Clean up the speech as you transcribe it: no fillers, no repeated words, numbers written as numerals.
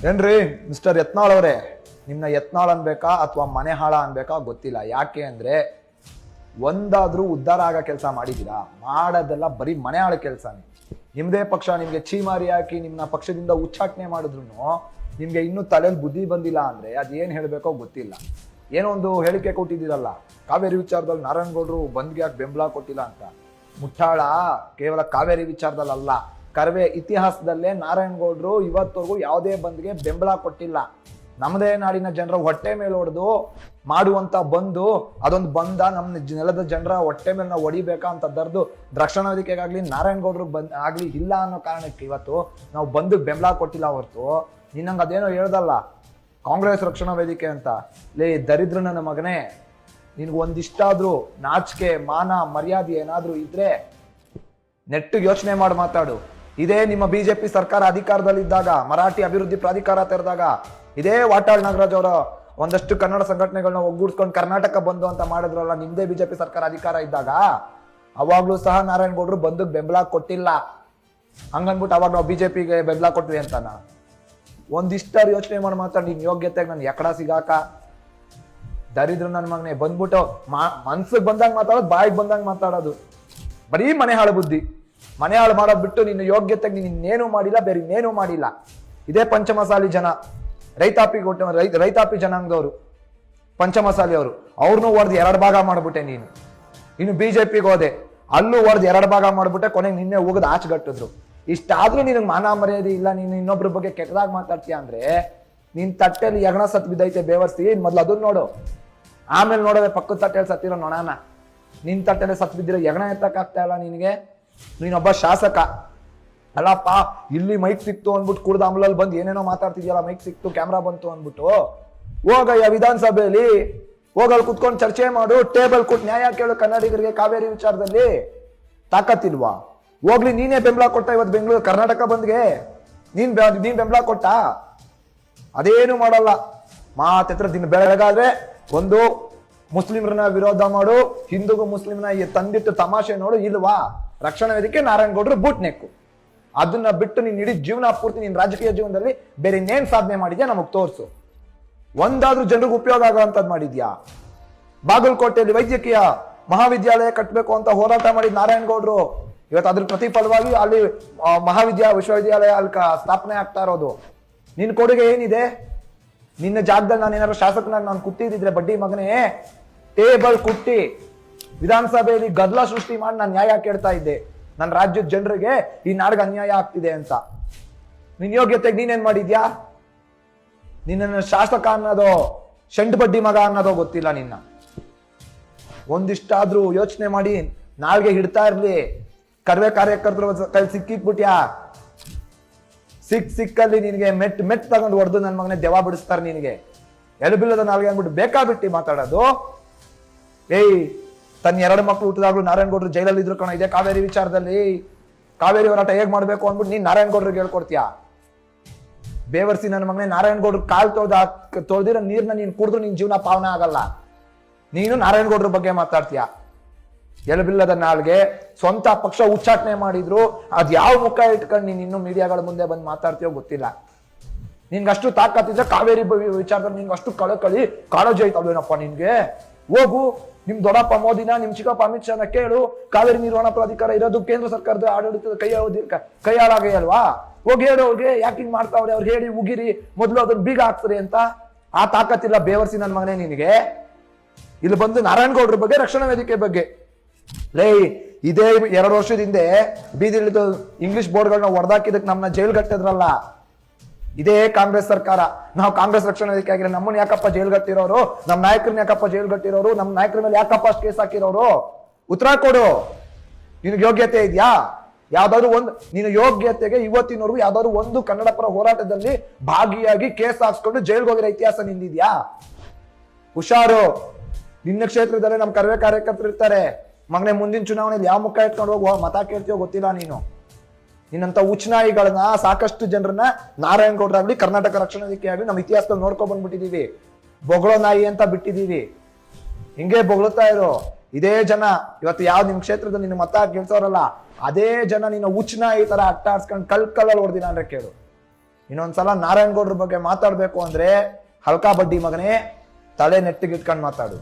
ಏನ್ರಿ ಮಿಸ್ಟರ್ ಯತ್ನಾಳ್ ಅವರೇ, ನಿಮ್ನ ಯತ್ನಾಳ್ ಅನ್ಬೇಕಾ ಅಥವಾ ಮನೆ ಹಾಳ ಅನ್ಬೇಕಾ ಗೊತ್ತಿಲ್ಲ. ಯಾಕೆ ಅಂದ್ರೆ ಒಂದಾದ್ರೂ ಉದ್ಧಾರ ಆಗೋ ಕೆಲಸ ಮಾಡಿದೀರಾ? ಮಾಡೋದೆಲ್ಲ ಬರೀ ಮನೆ ಹಾಳ ಕೆಲಸನೇ. ನಿಮ್ದೇ ಪಕ್ಷ ನಿಮ್ಗೆ ಚೀಮಾರಿ ಹಾಕಿ ನಿಮ್ನ ಪಕ್ಷದಿಂದ ಉಚ್ಚಾಟನೆ ಮಾಡಿದ್ರು ನಿಮ್ಗೆ ಇನ್ನೂ ತಲೆಯಲ್ಲಿ ಬುದ್ಧಿ ಬಂದಿಲ್ಲ ಅಂದ್ರೆ ಅದೇನ್ ಹೇಳ್ಬೇಕೋ ಗೊತ್ತಿಲ್ಲ. ಏನೋ ಒಂದು ಹೇಳಿಕೆ ಕೊಟ್ಟಿದ್ದೀರಲ್ಲ, ಕಾವೇರಿ ವಿಚಾರದಲ್ಲಿ ನಾರಾಯಣಗೌಡರು ಬಂದ್ಗೆ ಯಾಕೆ ಬೆಂಬಲ ಕೊಟ್ಟಿಲ್ಲ ಅಂತ. ಮುಟ್ಟಾಳ ಕೇವಲ ಕಾವೇರಿ ವಿಚಾರದಲ್ಲ, ಕರ್ವೆ ಇತಿಹಾಸದಲ್ಲೇ ನಾರಾಯಣಗೌಡರು ಇವತ್ತವರೆಗೂ ಯಾವುದೇ ಬಂದ್ಗೆ ಬೆಂಬಲ ಕೊಟ್ಟಿಲ್ಲ. ನಮ್ಮದೇ ನಾಡಿನ ಜನರ ಹೊಟ್ಟೆ ಮೇಲೆ ಹೊಡೆದು ಮಾಡುವಂತ ಬಂದು ಅದೊಂದು ಬಂದ ನಮ್ಮ ನೆಲದ ಜನರ ಹೊಟ್ಟೆ ಮೇಲೆ ನಾವು ಹೊಡಿಬೇಕಾ ಅಂತ ದರ್ದು ರಕ್ಷಣಾ ವೇದಿಕೆಗಾಗ್ಲಿ ನಾರಾಯಣಗೌಡ್ರಿಗೆ ಆಗ್ಲಿ ಇಲ್ಲ ಅನ್ನೋ ಕಾರಣಕ್ಕೆ ಇವತ್ತು ನಾವು ಬಂದು ಬೆಂಬಲ ಕೊಟ್ಟಿಲ್ಲ. ಹೊರತು ನಿನ್ನಂಗೆ ಅದೇನೋ ಹೇಳ್ದಲ್ಲ ಕಾಂಗ್ರೆಸ್ ರಕ್ಷಣಾ ವೇದಿಕೆ ಅಂತ. ಲೇ ದರಿದ್ರ ನನ್ನ ಮಗನೇ, ನಿನ್ಗೆ ಒಂದಿಷ್ಟಾದ್ರೂ ನಾಚಿಕೆ ಮಾನ ಮರ್ಯಾದೆ ಏನಾದ್ರೂ ಇದ್ರೆ ನೆಟ್ಟಿಗೆ ಯೋಚನೆ ಮಾಡಿ ಮಾತಾಡು. ಇದೇ ನಿಮ್ಮ ಬಿಜೆಪಿ ಸರ್ಕಾರ ಅಧಿಕಾರದಲ್ಲಿದ್ದಾಗ, ಮರಾಠಿ ಅಭಿವೃದ್ಧಿ ಪ್ರಾಧಿಕಾರ ತೆರೆದಾಗ, ಇದೇ ವಾಟಾಳ್ ನಾಗರಾಜ್ ಅವರ ಒಂದಷ್ಟು ಕನ್ನಡ ಸಂಘಟನೆಗಳನ್ನ ಒಗ್ಗೂಡ್ಸ್ಕೊಂಡು ಕರ್ನಾಟಕ ಬಂದು ಅಂತ ಮಾಡಿದ್ರಲ್ಲ ನಿಮ್ದೇ ಬಿಜೆಪಿ ಸರ್ಕಾರ ಅಧಿಕಾರ ಇದ್ದಾಗ, ಅವಾಗ್ಲೂ ಸಹ ನಾರಾಯಣಗೌಡರು ಬಂದಕ್ಕೆ ಬೆಂಬಲ ಕೊಟ್ಟಿಲ್ಲ. ಹಂಗನ್ಬಿಟ್ಟು ಅವಾಗ ನಾವು ಬಿಜೆಪಿಗೆ ಬೆಂಬಲ ಕೊಟ್ವಿ ಅಂತಾನ? ಒಂದಿಷ್ಟಾರು ಯೋಚನೆ ಮಾಡಿ ಮಾತಾಡಿ. ನಿನ್ ಯೋಗ್ಯತೆಗೆ ನನ್ ಎಕಡ ಸಿಗಾಕ ದರಿದ್ರು ನನ್ನ ಮಗನೇ. ಬಂದ್ಬಿಟ್ಟು ಮನ್ಸಿಗೆ ಬಂದಂಗ ಮಾತಾಡೋದು, ಬಾಯಿಗೆ ಬಂದಂಗ ಮಾತಾಡೋದು, ಬರೀ ಮನೆ ಹಾಳು ಬುದ್ಧಿ. ಮನೆ ಹಾಳು ಮಾಡೋದ್ ಬಿಟ್ಟು ನಿನ್ನ ಯೋಗ್ಯತೆಗೆ ನೀನ್ ಇನ್ನೇನು ಮಾಡಿಲ್ಲ, ಬೇರೆ ಇನ್ನೇನು ಮಾಡಿಲ್ಲ. ಇದೇ ಪಂಚಮಸಾಲಿ ಜನ, ರೈತಾಪಿ ಜನಾಂಗದವರು, ಪಂಚಮಸಾಲಿ ಅವರು, ಅವ್ರನ್ನೂ ಹೊಡೆದು 2 ಭಾಗ ಮಾಡ್ಬಿಟ್ಟೆ ನೀನು. ಇನ್ನು ಬಿಜೆಪಿಗೆ ಹೋದೆ, ಅಲ್ಲೂ ಹೊಡೆದು 2 ಭಾಗ ಮಾಡ್ಬಿಟ್ಟೆ. ಕೊನೆಗೆ ನಿನ್ನೆ ಹೋಗೋದು ಆಚೆಗಟ್ಟಿದ್ರು. ಇಷ್ಟಾದ್ರೂ ನಿನಗೆ ಮಾನ ಮರ್ಯಾದೆ ಇಲ್ಲ, ನೀನು ಇನ್ನೊಬ್ರ ಬಗ್ಗೆ ಕೆಟ್ಟದಾಗಿ ಮಾತಾಡ್ತೀಯ ಅಂದ್ರೆ ನಿನ್ ತಟ್ಟೆಯಲ್ಲಿ ಯಗಣ ಸತ್ ಬಿದ್ದೈತೆ ಬೇವರ್ಸಿ. ಮೊದ್ಲು ಅದನ್ನ ನೋಡು, ಆಮೇಲೆ ನೋಡೋದೆ ಪಕ್ಕದ ತಟ್ಟೆಯಲ್ಲಿ ಸತ್ತಿರೋ ನೊಣಾನ. ನಿನ್ ತಟ್ಟೆಯಲ್ಲಿ ಸತ್ ಬಿದ್ದಿರೋ ಯಗಣ ಎತ್ತಕ್ಕಾಗ್ತಾ ಇಲ್ಲ ನಿನಗೆ. ನೀನೊಬ್ಬ ಶಾಸಕ ಅಲ್ಲಪ್ಪ. ಇಲ್ಲಿ ಮೈಕ್ ಸಿಕ್ತು ಅಂದ್ಬಿಟ್ಟು ಕುಡ್ದ ಅಮಲಲ್ಲಿ ಬಂದು ಏನೇನೋ ಮಾತಾಡ್ತಿದ್ಯಲ್ಲ, ಮೈಕ್ ಸಿಕ್ತು ಕ್ಯಾಮ್ರಾ ಬಂತು ಅಂದ್ಬಿಟ್ಟು ಹೋಗಯ್ಯ ವಿಧಾನಸಭೆಯಲ್ಲಿ ಹೋಗಲ್ಲಿ ಕುತ್ಕೊಂಡು ಚರ್ಚೆ ಮಾಡು. ಟೇಬಲ್ ಕೊಟ್ಟು ನ್ಯಾಯ ಕೇಳು ಕನ್ನಡಿಗರಿಗೆ. ಕಾವೇರಿ ವಿಚಾರದಲ್ಲಿ ತಾಕತ್ತಿಲ್ವಾ? ಹೋಗ್ಲಿ, ನೀನೇ ಬೆಂಬಲ ಕೊಟ್ಟ ಇವತ್ತು ಬೆಂಗಳೂರು ಕರ್ನಾಟಕ ಬಂದ್ಗೆ. ನೀನ್ ಬೆಂಬಲ ಕೊಟ್ಟ? ಅದೇನು ಮಾಡಲ್ಲ. ಮಾತೆತ್ರ ದಿನ ಬೆಳಗಾದ್ರೆ ಒಂದು ಮುಸ್ಲಿಮರನ್ನ ವಿರೋಧ ಮಾಡು, ಹಿಂದೂಗೂ ಮುಸ್ಲಿಮ್ನ ತಂದಿಟ್ಟು ತಮಾಷೆ ನೋಡು. ಇಲ್ವಾ? ರಕ್ಷಣಾ ವೇದಿಕೆ ನಾರಾಯಣಗೌಡರು ಬೂಟ್ ನೆಕ್ಕು. ಅದನ್ನ ಬಿಟ್ಟು ನೀನ್ ಇಡೀ ಜೀವನ ಪೂರ್ತಿ ನಿನ್ ರಾಜಕೀಯ ಜೀವನದಲ್ಲಿ ಬೇರೆ ಇನ್ನೇನ್ ಸಾಧನೆ ಮಾಡಿದ್ಯಾ ನಮಗ್ ತೋರ್ಸು. ಒಂದಾದ್ರೂ ಜನರಿಗೆ ಉಪಯೋಗ ಆಗೋಂಥದ್ದು ಮಾಡಿದ್ಯಾ? ಬಾಗಲಕೋಟೆಯಲ್ಲಿ ವೈದ್ಯಕೀಯ ಮಹಾವಿದ್ಯಾಲಯ ಕಟ್ಟಬೇಕು ಅಂತ ಹೋರಾಟ ಮಾಡಿದ ನಾರಾಯಣಗೌಡರು ಇವತ್ತು ಅದ್ರ ಪ್ರತಿಫಲವಾಗಿ ಅಲ್ಲಿ ವಿಶ್ವವಿದ್ಯಾಲಯ ಅಲ್ಲಿ ಸ್ಥಾಪನೆ ಆಗ್ತಾ ಇರೋದು. ನಿನ್ ಕೊಡುಗೆ ಏನಿದೆ? ನಿನ್ನ ಜಾಗದಲ್ಲಿ ನಾನು ಏನಾದ್ರು ಶಾಸಕನಾಗಿ ನಾನು ಕೂತಿದ್ರೆ ಬಡ್ಡಿ ಮಗನೇ, ಟೇಬಲ್ ಕುಟ್ಟಿ ವಿಧಾನಸಭೆಯಲ್ಲಿ ಗದ್ದಲ ಸೃಷ್ಟಿ ಮಾಡಿ ನಾನು ನ್ಯಾಯ ಕೇಳ್ತಾ ಇದ್ದೆ. ನನ್ನ ರಾಜ್ಯದ ಜನರಿಗೆ ಈ ನಾಡಿಗೆ ಅನ್ಯಾಯ ಆಗ್ತಿದೆ ಅಂತ. ನಿನ್ ಯೋಗ್ಯತೆಗೆ ನೀನೇನ್ ಮಾಡಿದ್ಯಾ? ನಿನ್ನ ಶಾಸಕ ಅನ್ನೋದೋ ಶಂಡ್ ಬಡ್ಡಿ ಮಗ ಅನ್ನೋದೋ ಗೊತ್ತಿಲ್ಲ ನಿನ್ನ. ಒಂದಿಷ್ಟಾದ್ರೂ ಯೋಚನೆ ಮಾಡಿ ನಾಲ್ಗೆ ಹಿಡ್ತಾ ಇರ್ಲಿ. ಕರ್ವೆ ಕಾರ್ಯಕರ್ತರು ಕೈ ಸಿಕ್ಕಿಟ್ಬಿಟ್ಯಾ? ಸಿಕ್ಕಲ್ಲಿ ನಿನಗೆ ಮೆಟ್ ತಗೊಂಡು ಹೊಡೆದು ನನ್ನ ಮಗನೇ ದೆವ ಬಿಡಿಸ್ತಾರೆ ನಿನಗೆ. ಎಲುಬಿಲ್ಲದ ನಾಲ್ಗೆ ಅಂದ್ಬಿಟ್ಟು ಬೇಕಾಬಿಟ್ಟಿ ಮಾತಾಡೋದು. ಏಯ್, ತನ್ನ 2 ಮಕ್ಕಳು ಹುಟ್ಟಿದಾಗ್ಲೂ ನಾರಾಯಣಗೌಡರು ಜೈಲಲ್ಲಿ ಇದ್ರು ಕಣ. ಇದೇ ಕಾವೇರಿ ವಿಚಾರದಲ್ಲಿ ಕಾವೇರಿ ಹೋರಾಟ ಹೇಗ್ ಮಾಡ್ಬೇಕು ಅಂದ್ಬಿಟ್ಟು ನೀನ್ ನಾರಾಯಣಗೌಡರಿಗೆ ಹೇಳ್ಕೊಡ್ತೀಯಾ? ಬೇವರ್ಸಿ ನನ್ನ ಮಗನೇ, ನಾರಾಯಣಗೌಡ್ರು ಕಾಲ್ ತೊಳ್ದಿರೋ ನೀರ್ನ ನೀನ್ ಕುಡಿದ್ರು ನಿನ್ ಜೀವನ ಪಾವನ ಆಗಲ್ಲ. ನೀನು ನಾರಾಯಣಗೌಡ್ರ ಬಗ್ಗೆ ಮಾತಾಡ್ತೀಯ. ಎಲುಬಿಲ್ಲದ ನಾಳ್ಗೆ ಸ್ವಂತ ಪಕ್ಷ ಉಚ್ಚಾಟನೆ ಮಾಡಿದ್ರು ಅದ್ ಯಾವ ಮುಖ ಇಟ್ಕೊಂಡು ನೀನ್ ಇನ್ನು ಮೀಡಿಯಾಗಳ ಮುಂದೆ ಬಂದು ಮಾತಾಡ್ತೀಯೋ ಗೊತ್ತಿಲ್ಲ. ನಿನ್ಗಷ್ಟು ತಾಕತ್ತಿದ್ರೆ ಕಾವೇರಿ ವಿಚಾರದಲ್ಲಿ ನಿನ್ಗಷ್ಟು ಕಾಳಜಿ ಐತಲ್ವೇನಪ್ಪ ನಿನ್ಗೆ? ಹೋಗು, ನಿಮ್ ದೊಡ್ಡಪ್ಪ ಮೋದಿನ, ನಿಮ್ ಚಿಕ್ಕಪ್ಪ ಅಮಿತ್ ಶಾನ ಕೇಳು. ಕಾವೇರಿ ನಿರ್ವಹಣಾ ಪ್ರಾಧಿಕಾರ ಇರೋದು ಕೇಂದ್ರ ಸರ್ಕಾರದ ಆಡಳಿತದ ಕೈ ಹಾಳಾಗೇ ಅಲ್ವಾ? ಹೋಗಿ ಹೇಳು ಅವ್ರಿಗೆ, ಯಾಕೆ ಹಿಂಗ್ ಮಾಡ್ತಾವ್ರೆ ಅವ್ರಿಗೆ ಹೇಳಿ ಉಗಿರಿ, ಮೊದ್ಲು ಅದನ್ನ ಬೀಗ ಹಾಕ್ತಾರೆ ಅಂತ. ಆ ತಾಕತ್ತಿಲ್ಲ ಬೇವರ್ಸಿ ನನ್ ಮಗನೇ ನಿನಗೆ. ಇಲ್ಲಿ ಬಂದು ನಾರಾಯಣಗೌಡ್ರ ಬಗ್ಗೆ, ರಕ್ಷಣಾ ವೇದಿಕೆ ಬಗ್ಗೆ ಲೇ, ಇದೇ 2 ವರ್ಷದ ಹಿಂದೆ ಬೀದಿಳಿದು ಇಂಗ್ಲಿಷ್ ಬೋರ್ಡ್ಗಳನ್ನ ಹೊಡೆದಾಕಿದಕ್ಕೆ ನಮ್ಮನ್ನ ಜೈಲ್ ಗಟ್ಟಿದ್ರಲ್ಲ, ಇದೇ ಕಾಂಗ್ರೆಸ್ ಸರ್ಕಾರ. ನಾವು ಕಾಂಗ್ರೆಸ್ ರಕ್ಷಣಾ ವೇದಿಕೆ ಆಗಿರೋ ನಮ್ಮನ್ನ ಯಾಕಪ್ಪ ಜೈಲ್ ಗಟ್ಟಿರೋರು? ನಮ್ಮ ನಾಯಕರನ್ನ ಯಾಕಪ್ಪ ಜೈಲ್ ಗಟ್ಟಿರೋರು? ನಮ್ಮ ನಾಯಕರ ಮೇಲೆ ಯಾಕಪ್ಪ ಅಷ್ಟು ಕೇಸ್ ಹಾಕಿರೋರು? ಉತ್ತರ ಕೊಡು. ನಿನಗೆ ಯೋಗ್ಯತೆ ಇದೆಯಾ? ಯಾವ್ದಾದ್ರು ಒಂದು ನಿನ್ನ ಯೋಗ್ಯತೆಗೆ ಇವತ್ತಿನವರೆಗೂ ಯಾವ್ದಾದ್ರು ಒಂದು ಕನ್ನಡ ಪರ ಹೋರಾಟದಲ್ಲಿ ಭಾಗಿಯಾಗಿ ಕೇಸ್ ಹಾಕ್ಸ್ಕೊಂಡು ಜೈಲ್ಗೆ ಹೋಗಿರೋ ಇತಿಹಾಸ ನಿಂದಿದ್ಯಾ? ಹುಷಾರು. ನಿನ್ನ ಕ್ಷೇತ್ರದಲ್ಲೇ ನಮ್ಮ ಕರ್ವೆ ಕಾರ್ಯಕರ್ತರು ಇರ್ತಾರೆ ಮಗನೇ. ಮುಂದಿನ ಚುನಾವಣೆಯಲ್ಲಿ ಯಾವ ಮುಖ ಇಟ್ಕೊಂಡು ಹೋಗುವ ಮತ ಕೇಳ್ತೀಯೋ ಗೊತ್ತಿಲ್ಲ ನೀನು. ನಿನ್ನಂತ ಉಚ್ಚನಾಯಿಗಳನ್ನ ಸಾಕಷ್ಟು ಜನರನ್ನ ನಾರಾಯಣಗೌಡರಾಗ್ಲಿ ಕರ್ನಾಟಕ ರಕ್ಷಣಾ ವೇದಿಕೆ ಆಗ್ಲಿ ನಮ್ಮ ಇತಿಹಾಸದಲ್ಲಿ ನೋಡ್ಕೊಂಡ್ ಬಂದ್ಬಿಟ್ಟಿದೀವಿ. ಬೊಗಳೋ ನಾಯಿ ಅಂತ ಬಿಟ್ಟಿದೀವಿ. ಹಿಂಗೆ ಬೊಗಳುತ್ತಾ ಇರೋ ಇದೇ ಜನ ಇವತ್ತು ಯಾವ ನಿಮ್ ಕ್ಷೇತ್ರದಲ್ಲಿ ನಿನ್ನ ಮತ ಗೆಲ್ಸೋರಲ್ಲ, ಅದೇ ಜನ ನಿನ್ನ ಉಚ್ಚನಾಯಿ ತರ ಅಟ್ಟ ಆಡ್ಸ್ಕೊಂಡು ಕಲ್ಲಲ್ಲಿ ಹೊಡೆದಿನ ಅಂದ್ರೆ ಕೇಳು. ಇನ್ನೊಂದ್ಸಲ ನಾರಾಯಣಗೌಡ್ರ ಬಗ್ಗೆ ಮಾತಾಡ್ಬೇಕು ಅಂದ್ರೆ ಹಲ್ಕಾ ಬಡ್ಡಿ ಮಗನೇ ತಲೆ ನೆಟ್ಟಿಗೆ ಇಟ್ಕೊಂಡು ಮಾತಾಡು.